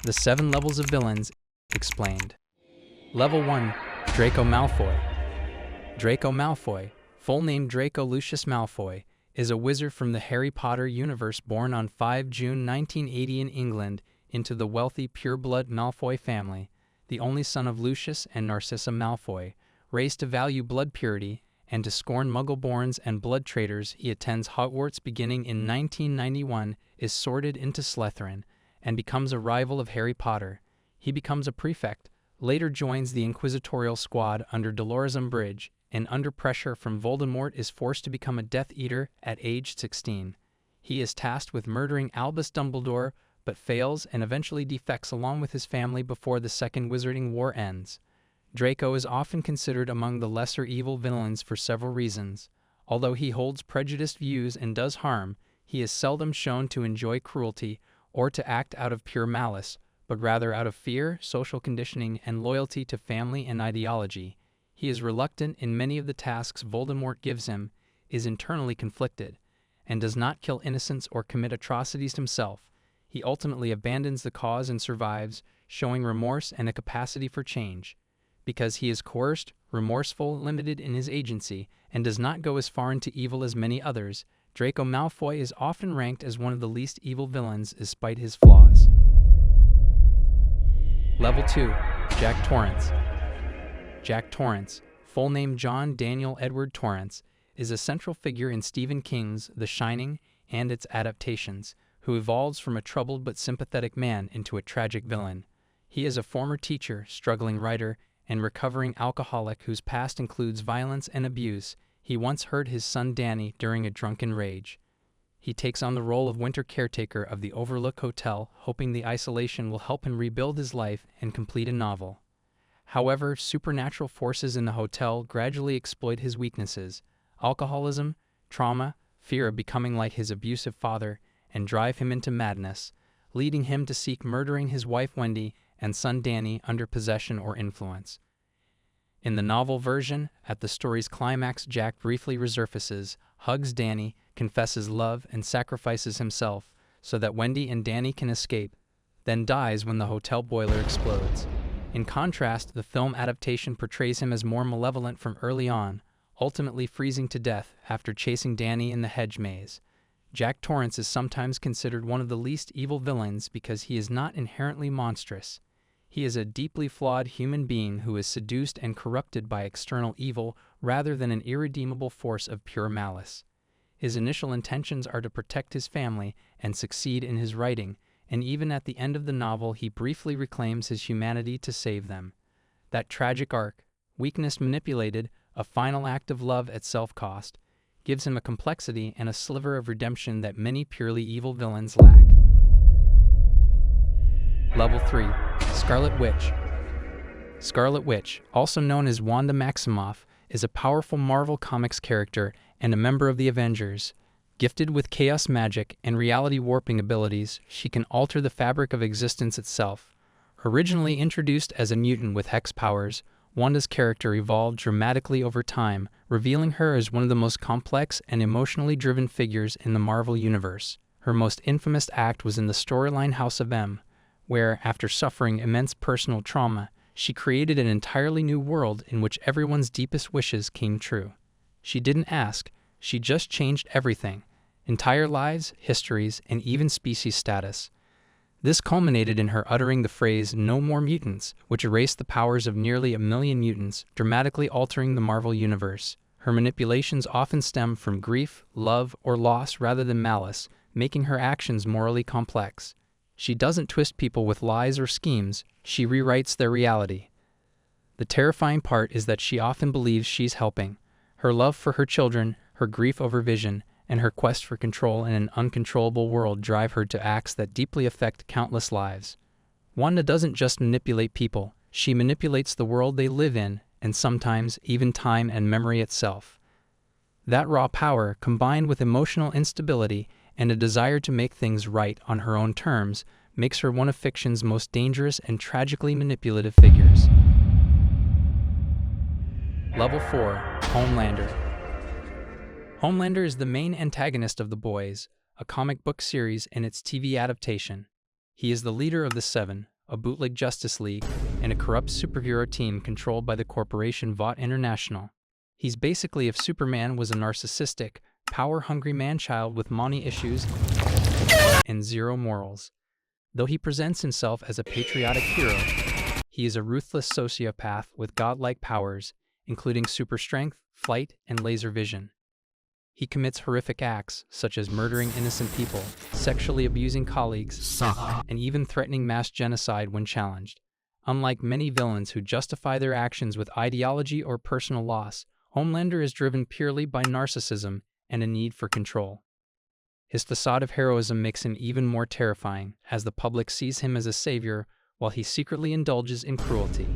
The 7 levels of villains explained. Level 1, Draco Malfoy. Draco Malfoy, full name Draco Lucius Malfoy, is a wizard from the Harry Potter universe born on 5 June 1980 in England into the wealthy pure-blood Malfoy family, the only son of Lucius and Narcissa Malfoy. Raised to value blood purity and to scorn Muggle-borns and blood traitors, he attends Hogwarts beginning in 1991, is sorted into Slytherin, and becomes a rival of Harry Potter. He becomes a prefect, later joins the Inquisitorial Squad under Dolores Umbridge, and under pressure from Voldemort is forced to become a Death Eater at age 16. He is tasked with murdering Albus Dumbledore, but fails and eventually defects along with his family before the Second Wizarding War ends. Draco is often considered among the lesser evil villains for several reasons. Although he holds prejudiced views and does harm, he is seldom shown to enjoy cruelty or to act out of pure malice, but rather out of fear, social conditioning, and loyalty to family and ideology. He is reluctant in many of the tasks Voldemort gives him, is internally conflicted, and does not kill innocents or commit atrocities himself. He ultimately abandons the cause and survives, showing remorse and a capacity for change. Because he is coerced, remorseful, limited in his agency, and does not go as far into evil as many others, Draco Malfoy is often ranked as one of the least evil villains despite his flaws. Level 2, Jack Torrance. Jack Torrance, full name John Daniel Edward Torrance, is a central figure in Stephen King's The Shining and its adaptations, who evolves from a troubled but sympathetic man into a tragic villain. He is a former teacher, struggling writer, and recovering alcoholic whose past includes violence and abuse. He once hurt his son Danny during a drunken rage. He takes on the role of winter caretaker of the Overlook Hotel, hoping the isolation will help him rebuild his life and complete a novel. However, supernatural forces in the hotel gradually exploit his weaknesses, alcoholism, trauma, fear of becoming like his abusive father, and drive him into madness, leading him to seek murdering his wife Wendy and son Danny under possession or influence. In the novel version, at the story's climax, Jack briefly resurfaces, hugs Danny, confesses love, and sacrifices himself so that Wendy and Danny can escape, then dies when the hotel boiler explodes. In contrast, the film adaptation portrays him as more malevolent from early on, ultimately freezing to death after chasing Danny in the hedge maze. Jack Torrance is sometimes considered one of the least evil villains because he is not inherently monstrous. He is a deeply flawed human being who is seduced and corrupted by external evil rather than an irredeemable force of pure malice. His initial intentions are to protect his family and succeed in his writing, and even at the end of the novel he briefly reclaims his humanity to save them. That tragic arc, weakness manipulated, a final act of love at self-cost, gives him a complexity and a sliver of redemption that many purely evil villains lack. Level 3, Scarlet Witch. Scarlet Witch, also known as Wanda Maximoff, is a powerful Marvel Comics character and a member of the Avengers. Gifted with chaos magic and reality warping abilities, she can alter the fabric of existence itself. Originally introduced as a mutant with hex powers, Wanda's character evolved dramatically over time, revealing her as one of the most complex and emotionally driven figures in the Marvel Universe. Her most infamous act was in the storyline House of M, where, after suffering immense personal trauma, she created an entirely new world in which everyone's deepest wishes came true. She didn't ask, she just changed everything: entire lives, histories, and even species status. This culminated in her uttering the phrase, "No more mutants," which erased the powers of nearly 1 million mutants, dramatically altering the Marvel Universe. Her manipulations often stem from grief, love, or loss rather than malice, making her actions morally complex. She doesn't twist people with lies or schemes, she rewrites their reality. The terrifying part is that she often believes she's helping. Her love for her children, her grief over Vision, and her quest for control in an uncontrollable world drive her to acts that deeply affect countless lives. Wanda doesn't just manipulate people, she manipulates the world they live in, and sometimes even time and memory itself. That raw power, combined with emotional instability and a desire to make things right on her own terms, makes her one of fiction's most dangerous and tragically manipulative figures. Level 4, Homelander. Homelander is the main antagonist of The Boys, a comic book series and its TV adaptation. He is the leader of the Seven, a bootleg Justice League, and a corrupt superhero team controlled by the corporation Vought International. He's basically if Superman was a narcissistic, power-hungry man-child with money issues and zero morals. Though he presents himself as a patriotic hero, he is a ruthless sociopath with godlike powers, including super strength, flight, and laser vision. He commits horrific acts, such as murdering innocent people, sexually abusing colleagues, and even threatening mass genocide when challenged. Unlike many villains who justify their actions with ideology or personal loss, Homelander is driven purely by narcissism and a need for control. His facade of heroism makes him even more terrifying, as the public sees him as a savior while he secretly indulges in cruelty.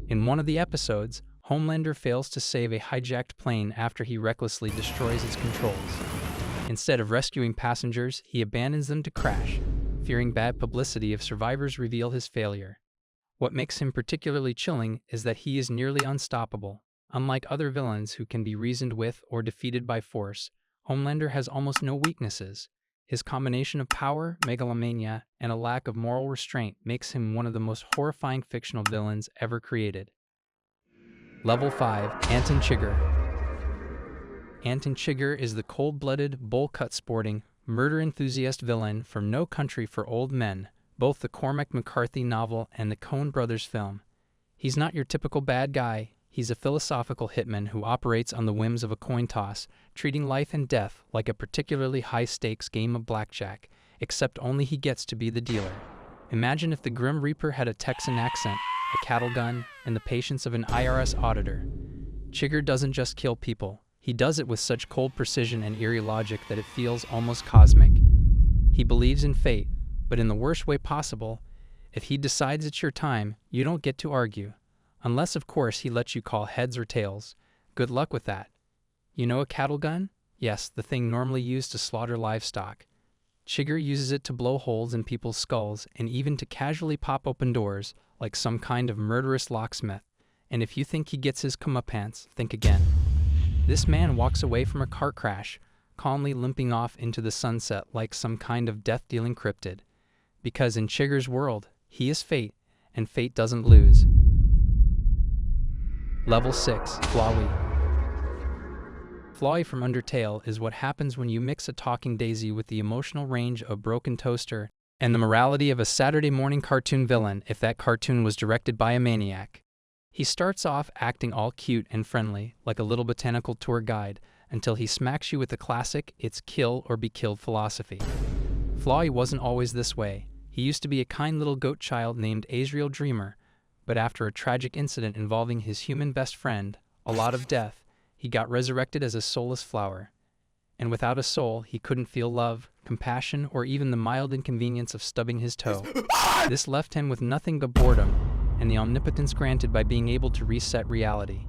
In one of the episodes, Homelander fails to save a hijacked plane after he recklessly destroys its controls. Instead of rescuing passengers, he abandons them to crash, fearing bad publicity if survivors reveal his failure. What makes him particularly chilling is that he is nearly unstoppable. Unlike other villains who can be reasoned with or defeated by force, Homelander has almost no weaknesses. His combination of power, megalomania, and a lack of moral restraint makes him one of the most horrifying fictional villains ever created. Level 5. Anton Chigurh. Anton Chigurh is the cold-blooded, bowl-cut sporting, murder enthusiast villain from No Country for Old Men, both the Cormac McCarthy novel and the Coen brothers film. He's not your typical bad guy. He's a philosophical hitman who operates on the whims of a coin toss, treating life and death like a particularly high-stakes game of blackjack, except only he gets to be the dealer. Imagine if the Grim Reaper had a Texan accent, a cattle gun, and the patience of an IRS auditor. Chigurh doesn't just kill people. He does it with such cold precision and eerie logic that it feels almost cosmic. He believes in fate, but in the worst way possible. If he decides it's your time, you don't get to argue. Unless, of course, he lets you call heads or tails. Good luck with that. You know a cattle gun? Yes, the thing normally used to slaughter livestock. Chigurh uses it to blow holes in people's skulls and even to casually pop open doors like some kind of murderous locksmith. And if you think he gets his comeuppance, think again. This man walks away from a car crash, calmly limping off into the sunset like some kind of death-dealing cryptid. Because in Chigurh's world, he is fate, and fate doesn't lose. Level 6. Flowey. Flowey from Undertale is what happens when you mix a talking daisy with the emotional range of Broken Toaster and the morality of a Saturday morning cartoon villain if that cartoon was directed by a maniac. He starts off acting all cute and friendly, like a little botanical tour guide, until he smacks you with the classic "it's kill or be killed" philosophy. Flowey wasn't always this way. He used to be a kind little goat child named Azrael Dreamer, but after a tragic incident involving his human best friend, a lot of death, he got resurrected as a soulless flower. And without a soul, he couldn't feel love, compassion, or even the mild inconvenience of stubbing his toe. This left him with nothing but boredom, and the omnipotence granted by being able to reset reality.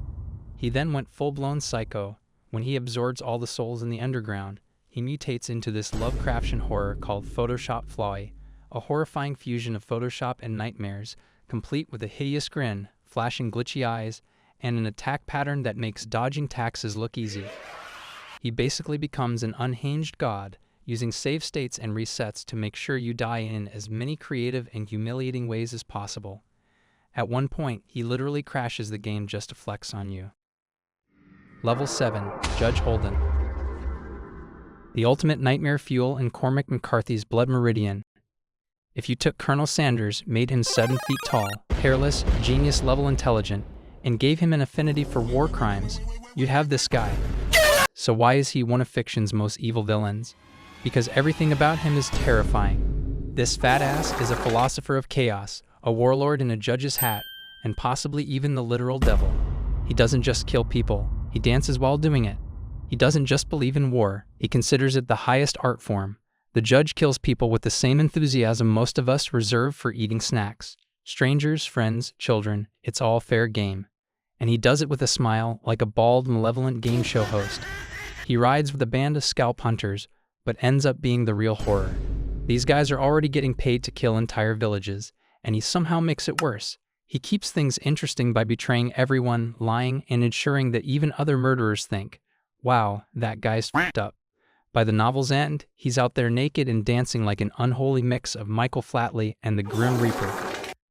He then went full-blown psycho. When he absorbs all the souls in the underground, he mutates into this Lovecraftian horror called Photoshop Flowey, a horrifying fusion of Photoshop and nightmares, complete with a hideous grin, flashing glitchy eyes, and an attack pattern that makes dodging taxes look easy. He basically becomes an unhinged god, using save states and resets to make sure you die in as many creative and humiliating ways as possible. At one point, he literally crashes the game just to flex on you. Level 7. Judge Holden. The ultimate nightmare fuel in Cormac McCarthy's Blood Meridian. If you took Colonel Sanders, made him 7 feet tall, hairless, genius-level intelligent, and gave him an affinity for war crimes, you'd have this guy. So why is he one of fiction's most evil villains? Because everything about him is terrifying. This fat ass is a philosopher of chaos, a warlord in a judge's hat, and possibly even the literal devil. He doesn't just kill people, he dances while doing it. He doesn't just believe in war, he considers it the highest art form. The judge kills people with the same enthusiasm most of us reserve for eating snacks. Strangers, friends, children, it's all fair game. And he does it with a smile, like a bald, malevolent game show host. He rides with a band of scalp hunters, but ends up being the real horror. These guys are already getting paid to kill entire villages, and he somehow makes it worse. He keeps things interesting by betraying everyone, lying, and ensuring that even other murderers think, wow, that guy's f***ed up. By the novel's end, he's out there naked and dancing like an unholy mix of Michael Flatley and the Grim Reaper.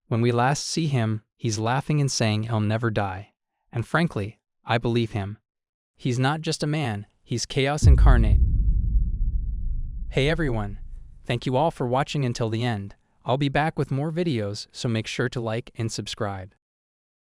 When we last see him, he's laughing and saying he'll never die. And frankly, I believe him. He's not just a man, he's chaos incarnate. Hey everyone, thank you all for watching until the end. I'll be back with more videos, so make sure to like and subscribe.